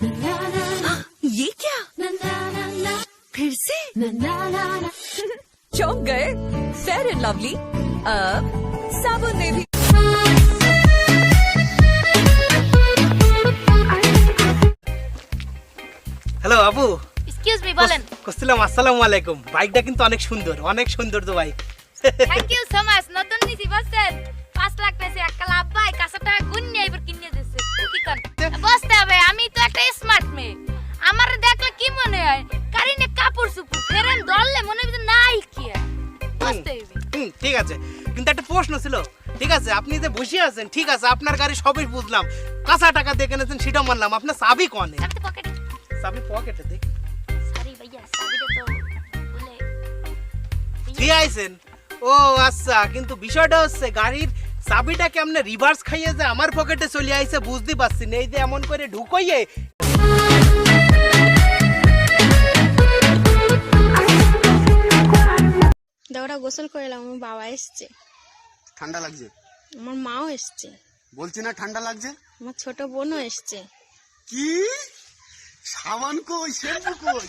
ये क्या फिर से चौंक गए? फेयर एंड लवली अब साबुन में भी। হ্যালো আপু, এক্সকিউজ মি বলেন। কসলাম আসসালামু আলাইকুম। বাইকটা কিন্তু অনেক সুন্দর তো ভাই। Thank you so much. নতুন নিছি বসেন 5 লাখ পেছে একটা লাভ ভাই কাছে টাকা গুন্নি এবার কিনে দিছে কি কোন বসতে হবে। আমি তো একটা স্মার্ট মেয়ে, আমার দেখলে কি মনে হয় কারিনে কাপড় সুপু ফেরেন দললে মনে হয় নাই কি বসতে হবে। ঠিক আছে, কিন্তু একটা প্রশ্ন ছিল। ঠিক আছে, আপনি যে বসে আছেন ঠিক আছে, আপনার গাড়ি সবই বুঝলাম, কাঁচা টাকা দিয়ে কিনেছেন সেটা মানলাম, আপনার চাবি কোনে? চাবি পকেটে। চাবি পকেটে দেখি। সরি ভাইয়া চাবিটা তো বলে দিয়ে আইছেন। ও আচ্ছা, কিন্তু বিষয়টা হচ্ছে গাড়ির চাবিটা কেমনে রিভার্স খাইয়ে যে আমার পকেটে চলে আইছে বুঝতে পারছি না। এই যে এমন করে ঢুকাইয়ে দাওরা গোসল করে এলাম, আমার বাবা এসছে, ঠান্ডা লাগছে? আমার মাও এসছে, বলছি না ঠান্ডা লাগছে। আমার ছোট বোনও এসছে। কি সাবান কই, শ্যাম্পু কই?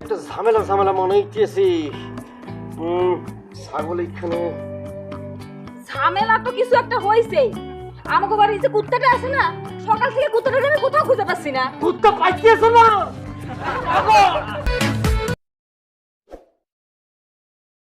একটা ঝামেলা মনে হইতেছি। ছাগল এখানে ঝামেলা তো কিছু একটা হইছে। আমাকে বাড়ির যে কুত্তাটা আছে না, সকাল থেকে কুত্তাটা আমি কোথাও খুঁজে পাচ্ছি না। কুত্তা পাইতেছ না?